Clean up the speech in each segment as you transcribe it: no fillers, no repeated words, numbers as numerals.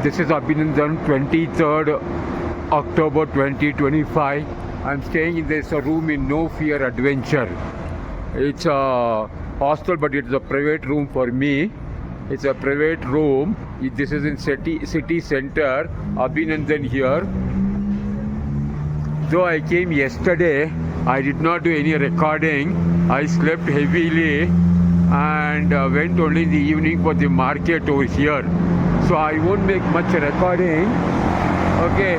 This is Abhinandan, 23rd October 2025. I'm staying in this room in No Fear Adventure. It's a hostel, but it's a private room for me. It's a private room. This is in city center, Abhinandan here. Though I came yesterday, I did not do any recording. I slept heavily and went only in the evening for the market over here. So I won't make much recording. Okay.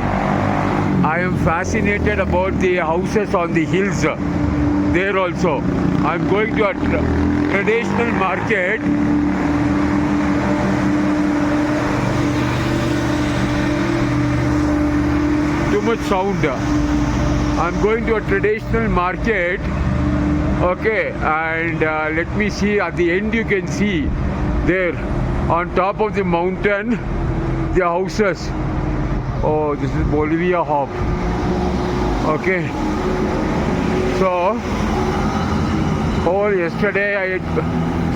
I am fascinated about the houses on the hills there also. I'm going to a traditional market. Too much sound. I'm going to a traditional market. Okay, and let me see. At the end you can see there on top of the mountain the houses. Oh, this is Bolivia hop. Okay, so yesterday I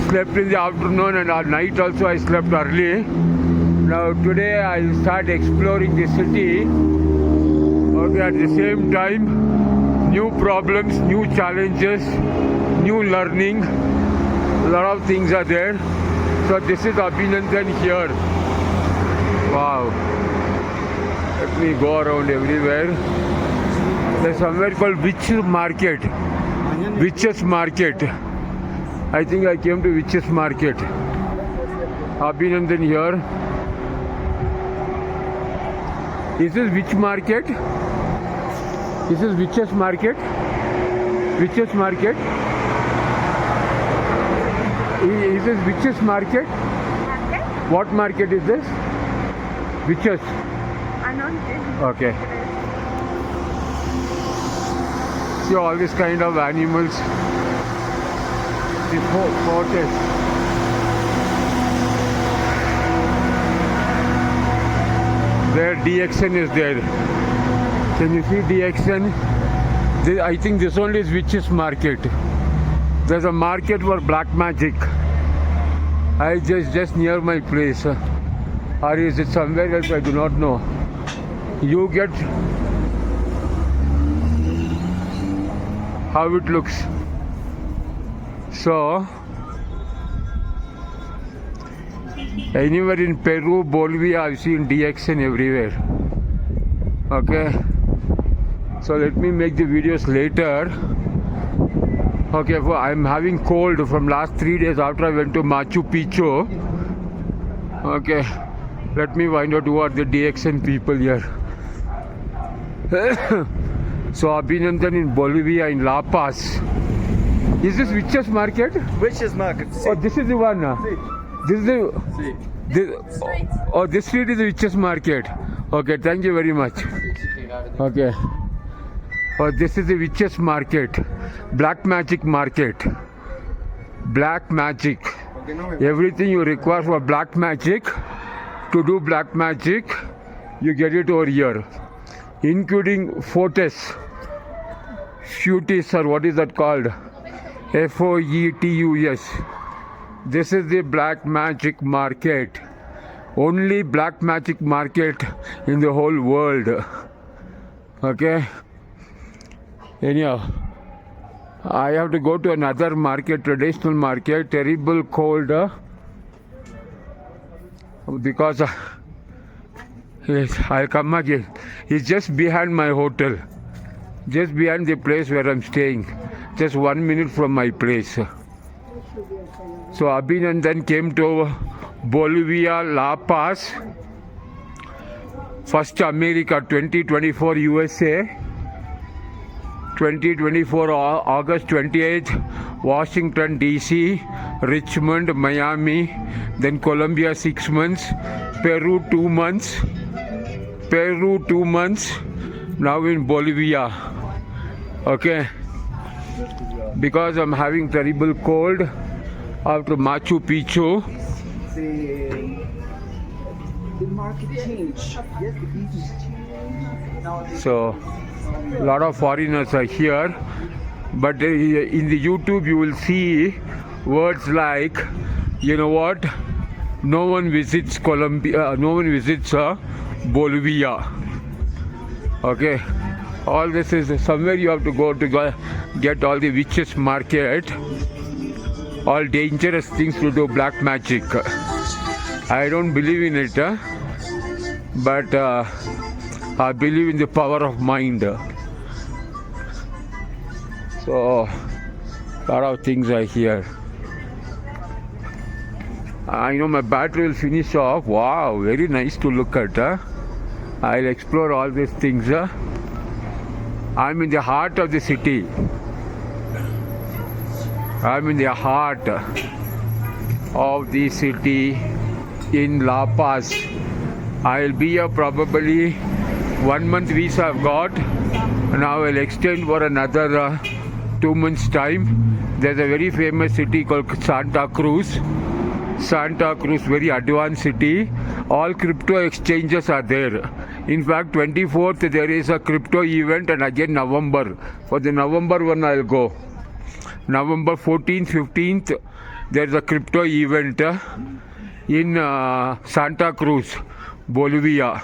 slept in the afternoon and at night also I slept early. Now today I'll start exploring the city. Okay, at the same time, new problems, new challenges, new learning. A lot of things are there. So this is Abhinandan here. Wow. Let me go around everywhere. There's somewhere called Witches Market. Witches Market. I think I came to Witches Market. Abhinandan here. Is this Witch Market? This is Witches Market. Witches Market. Is this Witches Market? What market is this? Witches. Okay. See all this kind of animals. The fortress. There DXN is there. Can you see DXN? I think this only is Witches Market. There's a market for black magic. I just near my place. Or is it somewhere else? I do not know. You get how it looks. So anywhere in Peru, Bolivia, I've seen DXN everywhere. Okay. So let me make the videos later. Okay, I'm having cold from last 3 days after I went to Machu Picchu. Okay. Let me find out who are the DXN people here. So Abhinandan in Bolivia, in La Paz. Is this Witches Market? Witches Market. Oh, this is the one. This is the. This street is the Witches Market. Okay, thank you very much. Okay. Oh, this is the Witches Market. Black Magic Market. Black Magic. Everything you require for black magic, to do black magic, you get it over here. Including Fortis. Futis, or what is that called? FOETUS. This is the Black Magic Market. Only Black Magic Market in the whole world. Okay. Anyhow, I have to go to another market, traditional market. Terrible cold because yes, I'll come again. It's just behind my hotel, just behind the place where I'm staying, just 1 minute from my place. So Abhinandan came to Bolivia, La Paz, first America, 2024 USA, 2024 August 28th, Washington DC, Richmond, Miami, then Colombia 6 months, Peru 2 months, now in Bolivia. Okay, because I'm having terrible cold after Machu Picchu. The market changed. Yes, the beaches changed. So a lot of foreigners are here, but in the YouTube you will see words like, you know what, no one visits Colombia, no one visits Bolivia. Okay, all this is somewhere you have to go get all the witches market, all dangerous things to do black magic. I don't believe in it, but I believe in the power of mind. So, lot of things are here. I know my battery will finish off. Wow, very nice to look at. I'll explore all these things. I'm in the heart of the city. I'm in the heart of the city in La Paz. I'll be here probably 1 month visa I've got. Now I'll extend for another 2 months time. There's a very famous city called Santa Cruz. Santa Cruz, very advanced city. All crypto exchanges are there. In fact, 24th there is a crypto event, and again November. For the November one I'll go. November 14th, 15th there is a crypto event in Santa Cruz, Bolivia.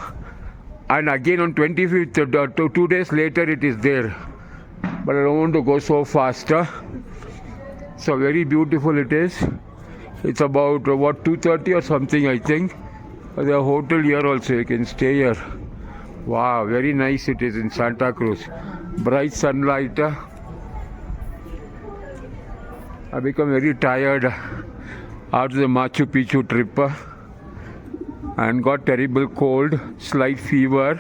And again on 25th, 2 days later it is there. But I don't want to go so fast. So very beautiful it is. It's about 2:30 or something, I think. There's a hotel here also, you can stay here. Wow, very nice it is in Santa Cruz. Bright sunlight. I become very tired after the Machu Picchu trip and got terrible cold, slight fever,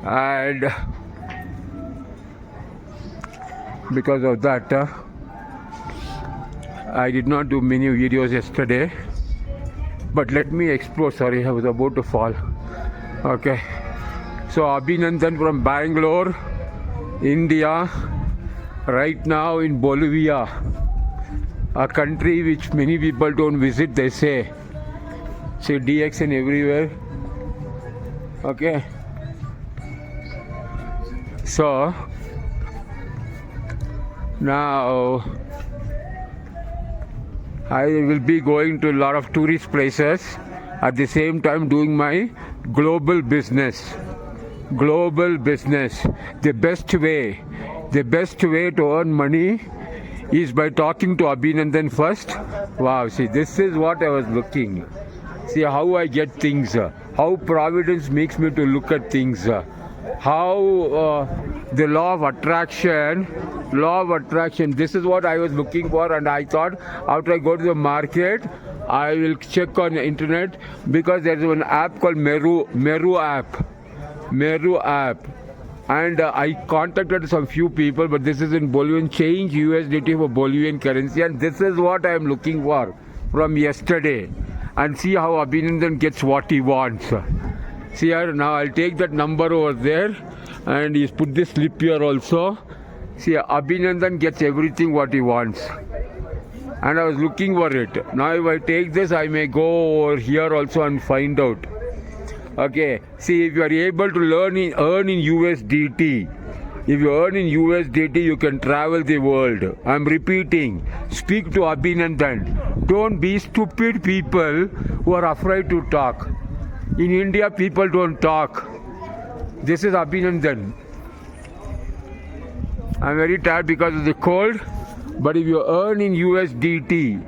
and because of that I did not do many videos yesterday. But let me explore. Sorry, I was about to fall. Okay, so Abhinandan from Bangalore, India, right now in Bolivia, a country which many people don't visit, they say. See DXN everywhere. Okay, so now I will be going to a lot of tourist places, at the same time doing my global business. Global business. The best way to earn money is by talking to Abhinandan first. Wow, see, this is what I was looking. See how I get things, how Providence makes me to look at things, how the law of attraction, this is what I was looking for. And I thought after I go to the market, I will check on the internet, because there is an app called Meru app, and I contacted some few people, but this is in Bolivian, change USDT for Bolivian currency, and this is what I am looking for from yesterday. And see how Abhinandan gets what he wants. See here, now I'll take that number over there, and he's put this slip here also. See, Abhinandan gets everything what he wants. And I was looking for it. Now if I take this, I may go over here also and find out. Okay, see, if you are able to earn in USDT, if you earn in USDT, you can travel the world. I'm repeating, speak to Abhinandan. Don't be stupid people who are afraid to talk. In India, people don't talk. This is Abhinandan. I'm very tired because of the cold. But if you earn in USDT,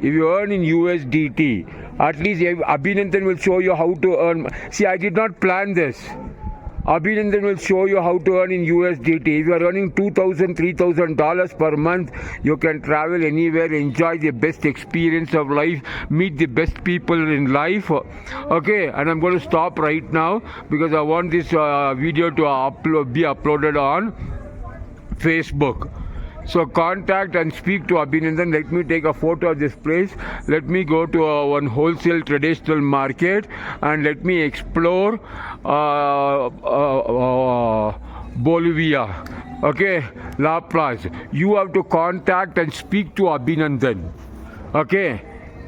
at least Abhinandan will show you how to earn. See, I did not plan this. Abhinandan will show you how to earn in USDT. If you are earning $2,000, $3,000 per month, you can travel anywhere, enjoy the best experience of life, meet the best people in life. Okay, and I'm going to stop right now because I want this video to be uploaded on Facebook. So contact and speak to Abhinandan. Let me take a photo of this place. Let me go to one wholesale traditional market and let me explore Bolivia. Okay, La Paz. You have to contact and speak to Abhinandan. Okay.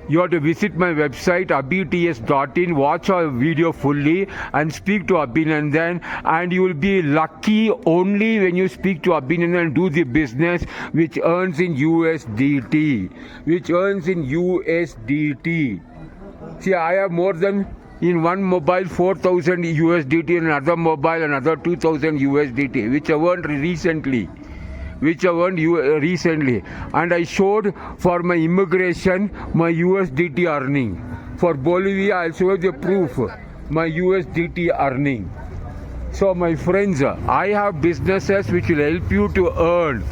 You have to visit my website abhits.in, watch our video fully and speak to Abhinandan, and you will be lucky only when you speak to Abhinandan and do the business which earns in USDT. See, I have more than in one mobile 4,000 USDT, and another mobile another 2,000 USDT, which I earned recently. And I showed for my immigration my USDT earning. For Bolivia, I'll show the proof my USDT earning. So my friends, I have businesses which will help you to earn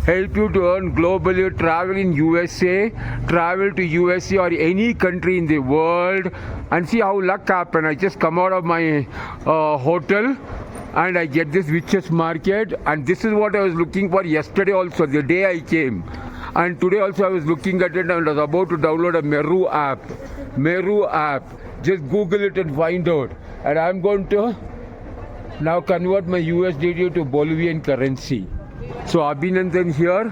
globally. Travel in USA, travel to USA or any country in the world, and see how luck happened. I just come out of my hotel and I get this Witches Market, and this is what I was looking for yesterday also, the day I came. And today also I was looking at it and I was about to download a Meru app. Just Google it and find out. And I'm going to now convert my USDT to Bolivian currency. So Abhinandan here.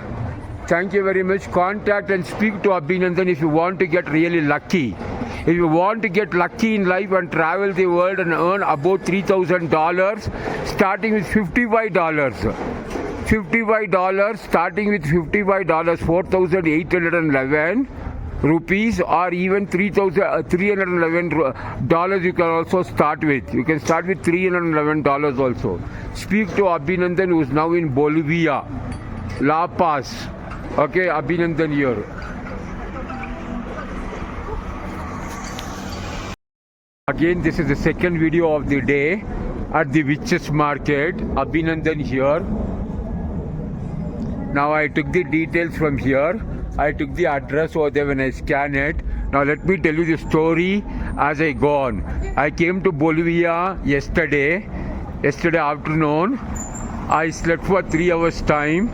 Thank you very much. Contact and speak to Abhinandan if you want to get really lucky. If you want to get lucky in life and travel the world and earn about $3,000, starting with $55. Starting with $55, 4,811 rupees, or even $311 you can also start with. You can start with $311 also. Speak to Abhinandan, who is now in Bolivia, La Paz. Okay, Abhinandan here. Again, this is the second video of the day at the Witches Market. Abhinandan here. Now I took the details from here. I took the address over there when I scanned it. Now let me tell you the story as I go on. I came to Bolivia yesterday afternoon. I slept for 3 hours time.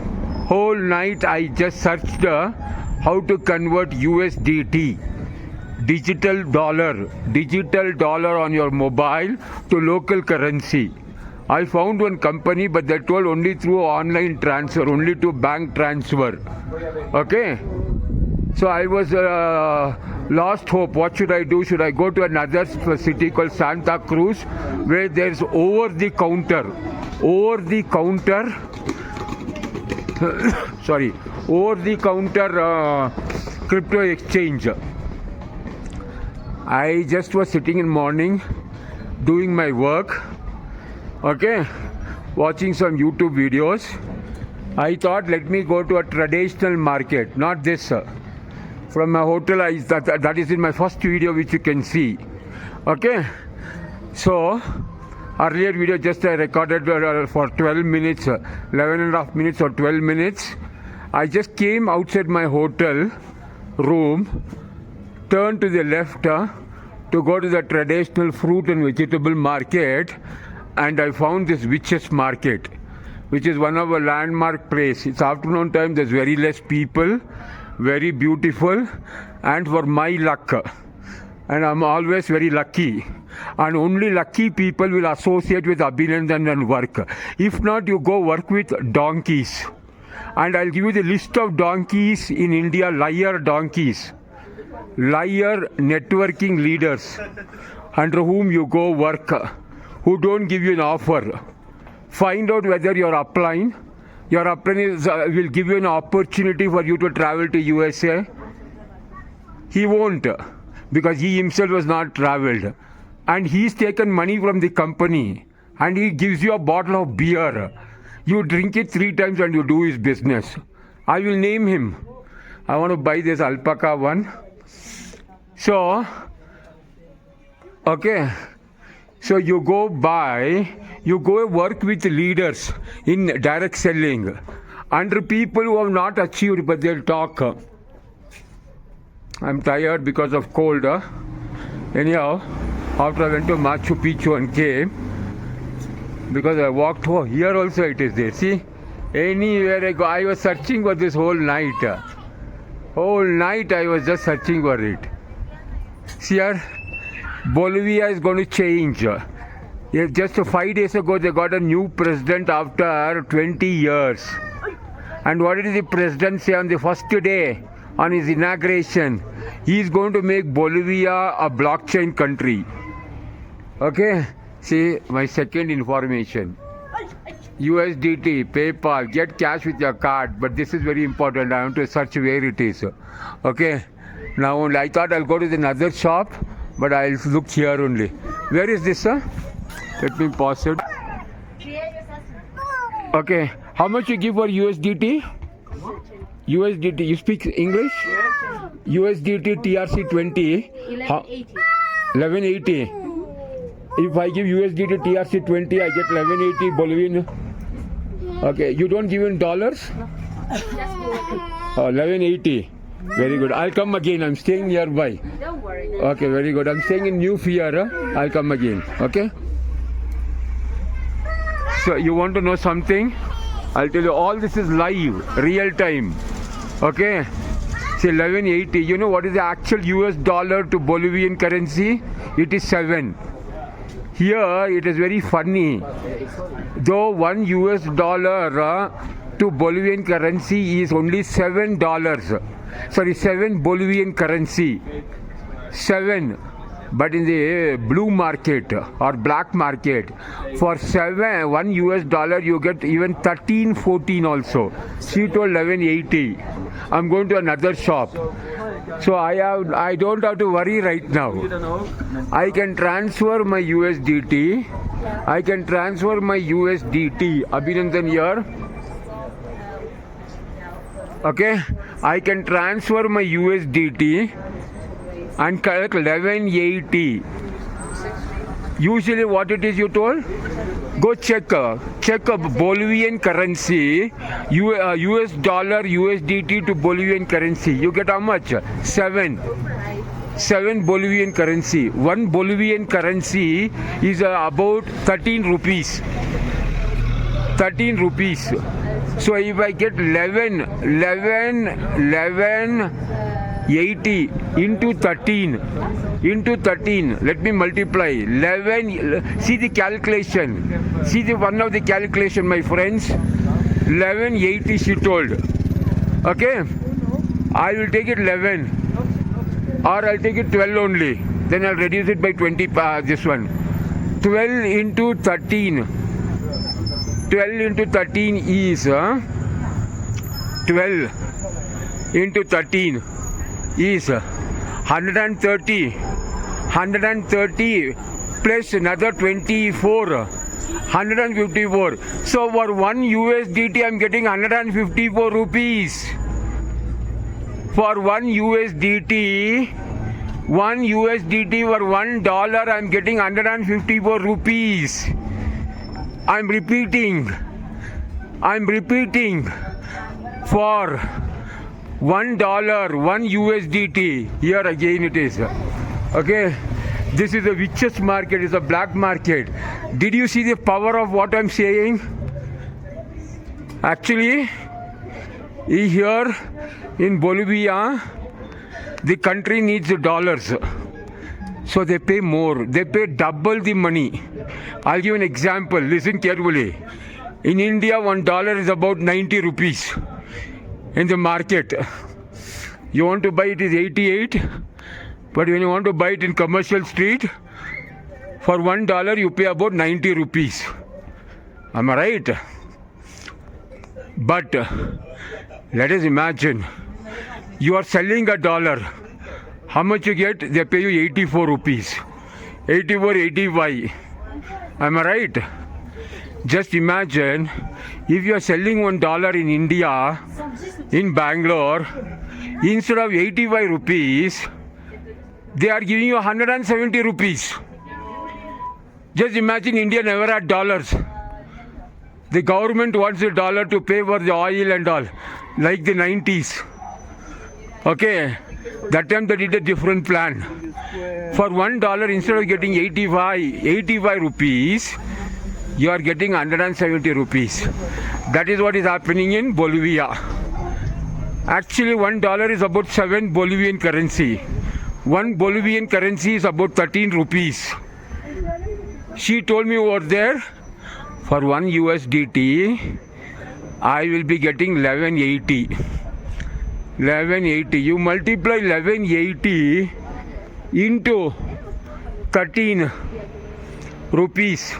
Whole night I just searched how to convert USDT, digital dollar on your mobile to local currency. I found one company, but they told only through online transfer, only to bank transfer. Okay. So I was lost hope. What should I do? Should I go to another city called Santa Cruz, where there's over the counter crypto exchange. I just was sitting in morning doing my work, okay, watching some YouTube videos. I thought, let me go to a traditional market, not this. From my hotel, that is in my first video, which you can see. Okay, so earlier video just I recorded for 12 minutes, 11 and a half minutes or 12 minutes. I just came outside my hotel room, turned to the left to go to the traditional fruit and vegetable market, and I found this Witches Market, which is one of a landmark place. It's afternoon time, there's very less people, very beautiful, and for my luck, and I'm always very lucky, and only lucky people will associate with Abhinandan and work. If not, you go work with donkeys, and I'll give you the list of donkeys in India, liar donkeys, liar networking leaders under whom you go work, who don't give you an offer. Find out whether you're applying. Your apprentice will give you an opportunity for you to travel to USA. He won't, because he himself was not traveled, and he's taken money from the company, and he gives you a bottle of beer. You drink it 3 times and you do his business. I will name him. I want to buy this alpaca one. So, okay. So you go work with leaders in direct selling, under people who have not achieved, but they'll talk. I'm tired because of cold. Anyhow, after I went to Machu Picchu and came, because I walked here also it is there. See, anywhere I go, I was searching for this whole night. Whole night I was just searching for it. See here, Bolivia is going to change. Just 5 days ago, they got a new president after 20 years. And what did the president say on the first day, on his inauguration? He is going to make Bolivia a blockchain country. Okay? See, my second information. USDT, PayPal, get cash with your card. But this is very important. I want to search where it is. Okay? Now, I thought I'll go to another shop, but I'll look here only. Where is this, sir? Let me pause it. Okay, how much you give for USDT? USDT, you speak English? USDT TRC 20. 1180. 1180. If I give USDT TRC 20, I get 1180 Bolivian. Okay, you don't give in dollars? Just go with it. 1180. Very good. I'll come again. I'm staying nearby. Don't worry. Okay, very good. I'm staying in New Fiera. I'll come again. Okay? So, you want to know something? I'll tell you. All this is live, real time. Okay? See, 1180. You know what is the actual US dollar to Bolivian currency? It is 7. Here, it is very funny. Though 1 US dollar to Bolivian currency is only $7. Sorry, 7 Bolivian currency. 7. But in the blue market or black market, for 1 US dollar you get even 13, 14 also. She told 1180. I'm going to another shop. So I don't have to worry right now. I can transfer my USDT. I can transfer my USDT. Abhinandan here. Okay, I can transfer my USDT and collect 1180. Usually what it is you told? Go check Bolivian currency, US dollar USDT to Bolivian currency. You get how much? 7 Bolivian currency. 1 Bolivian currency is about 13 rupees. 13 rupees. So if I get 1180 into 13, let me multiply 11. See the calculation. See the one of the calculation, my friends. 1180 she told. Okay, I will take it 11 or I'll take it 12 only. Then I'll reduce it by 20. This one 12 into 13. 12 into 13 is 12 into 13 is 130. 130 plus another 24. 154. So for 1 USDT I'm getting 154 rupees. For 1 USDT for $1 I'm getting 154 rupees. I'm repeating. For $1, 1 USDT. Here again it is. Okay. This is the richest market. It's a black market. Did you see the power of what I'm saying? Actually, here in Bolivia, the country needs the dollars. So they pay more. They pay double the money. I'll give an example. Listen carefully. In India, $1 is about 90 rupees in the market. You want to buy it is 88. But when you want to buy it in commercial street, for $1 you pay about 90 rupees. Am I right? But let us imagine you are selling $1. How much you get? They pay you 84 rupees. 84, 85. Am I right? Just imagine if you are selling $1 in India, in Bangalore, instead of 85 rupees, they are giving you 170 rupees. Just imagine India never had dollars. The government wants the dollar to pay for the oil and all, like the 90s. Okay, that time they did a different plan. For $1, instead of getting 85 rupees, you are getting 170 rupees. That is what is happening in Bolivia. Actually, $1 is about 7 Bolivian currency. 1 Bolivian currency is about 13 rupees. She told me over there, for 1 USDT, I will be getting 1180. 1180. You multiply 1180 into 13 rupees.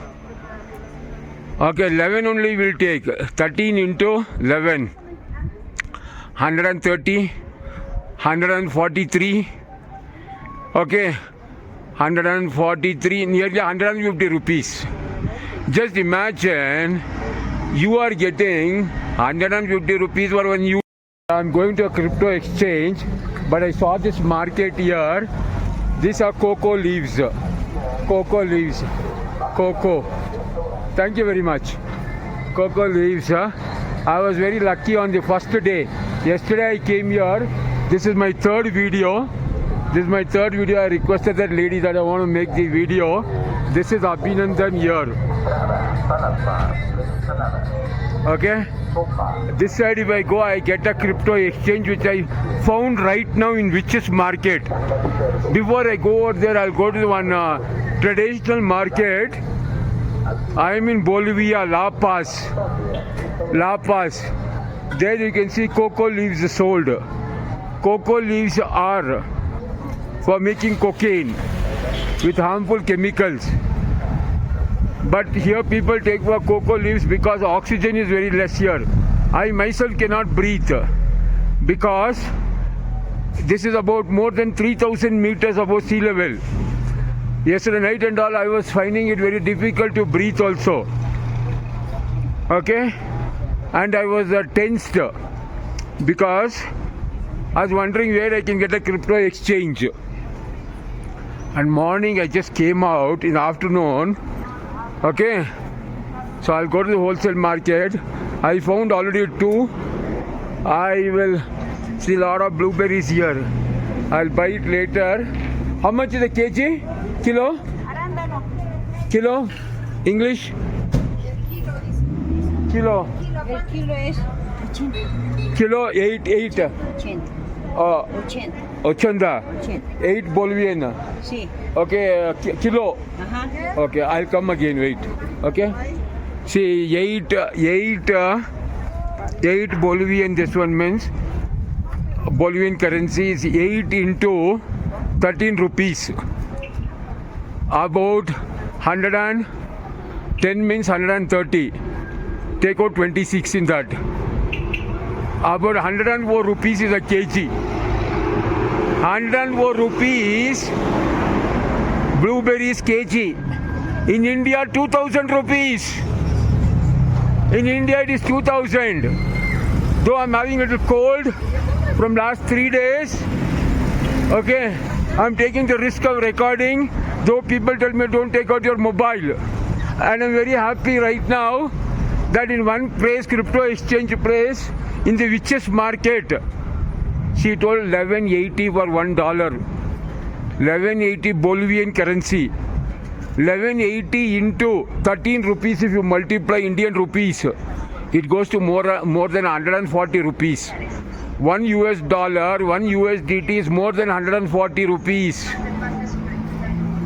Okay, 11 only will take. 13 into 11. 130. 143. Okay. 143, nearly 150 rupees. Just imagine you are getting 150 rupees for when you. I'm going to a crypto exchange, but I saw this market here. These are cocoa leaves. Cocoa leaves. Cocoa. Thank you very much. Cocoa leaves. I was very lucky on the first day. Yesterday I came here. This is my third video. I requested that lady that I want to make the video. This is Abhinandan here. Okay. This side if I go, I get a crypto exchange which I found right now in Witches Market. Before I go over there, I'll go to one traditional market. I am in Bolivia, La Paz. There you can see cocoa leaves sold. Cocoa leaves are for making cocaine with harmful chemicals. But here people take for cocoa leaves because oxygen is very less here. I myself cannot breathe because this is about more than 3,000 meters above sea level. Yesterday night and all I was finding it very difficult to breathe also. Okay? And I was tensed because I was wondering where I can get a crypto exchange. And morning I just came out in the afternoon. Okay, so I'll go to the wholesale market. I found already 2. I will see a lot of blueberries here. I'll buy it later. How much is a kg? Kilo? Kilo? English? Kilo. El kilo es 80. Kilo 8. 80. 80. 8 Bolivian. Sí. Okay, kilo. Ajá. Okay, I'll come again. Wait. Okay. See, 8 Bolivian. This one means Bolivian currency is 8 into 13 rupees. About 110 means 130. Take out 26 in that. About 104 rupees is a kg. 104 rupees blueberries kg. In India 2000 rupees. In India it is 2000. Though I'm having a little cold from last 3 days. Okay, I'm taking the risk of recording. Though people tell me don't take out your mobile. And I'm very happy right now that in one place, crypto exchange place, in the Witches Market, she told 1180 for $1. 1180 Bolivian currency. 1180 into 13 rupees if you multiply Indian rupees. It goes to more than 140 rupees. $1, 1 USDT is more than 140 rupees.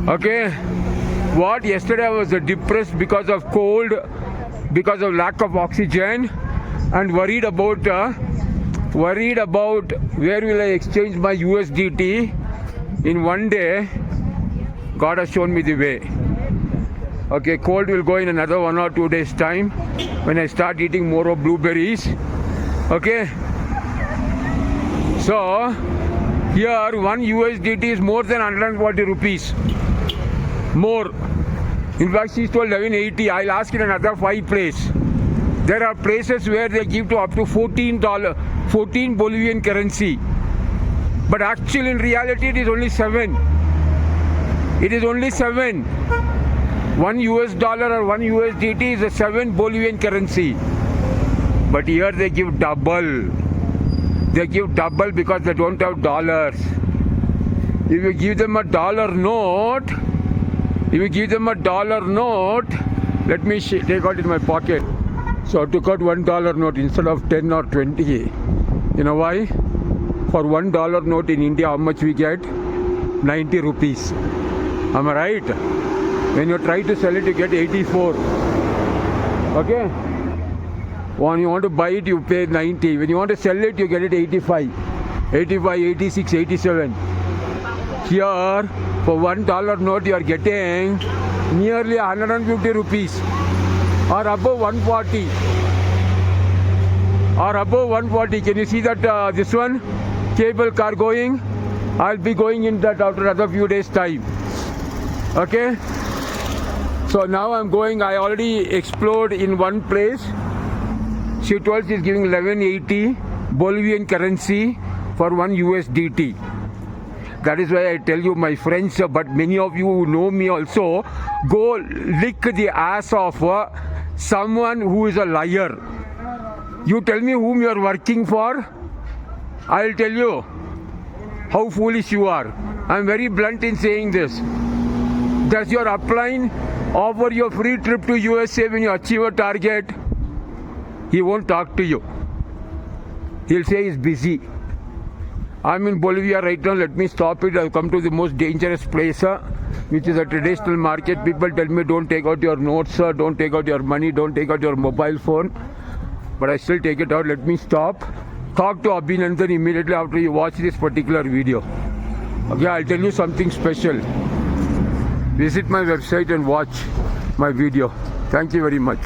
Okay. What? Yesterday I was depressed because of cold, because of lack of oxygen, and worried about where will I exchange my USDT. In one day, God has shown me the way. Okay, cold will go in another 1 or 2 days time when I start eating more of blueberries. Okay. So here 1 USDT is more than 140 rupees. More. In fact, she's told 1180. I'll ask in another 5 places. There are places where they give to up to $14 Bolivian currency. But actually in reality it is only 7. It is only 7. $1 or 1 USDT is a 7 Bolivian currency. But here they give double. They give double because they don't have dollars. If you give them a dollar note, let me take out in my pocket. So I took out $1 note instead of 10 or 20. You know why? For $1 note in India, how much we get? 90 rupees. Am I right? When you try to sell it, you get 84. Okay? When you want to buy it, you pay 90. When you want to sell it, you get it 85. 85, 86, 87. Here, for $1 note, you are getting nearly 150 rupees. Or above 140. Or above 140. Can you see that this one? Cable car going? I'll be going in that after another few days time. Okay. So now I'm going. I already explored in one place. She told she's giving 1180 Bolivian currency for 1 USDT. That is why I tell you, my friends, but many of you who know me also, go lick the ass of someone who is a liar. You tell me whom you are working for, I'll tell you how foolish you are. I'm very blunt in saying this. Does your upline offer you a free trip to USA when you achieve a target? He won't talk to you. He'll say he's busy. I'm in Bolivia right now. Let me stop it. I've come to the most dangerous place, which is a traditional market. People tell me don't take out your notes, don't take out your money, don't take out your mobile phone. But I still take it out. Let me stop. Talk to Abhinandan immediately after you watch this particular video. Okay, I'll tell you something special. Visit my website and watch my video. Thank you very much.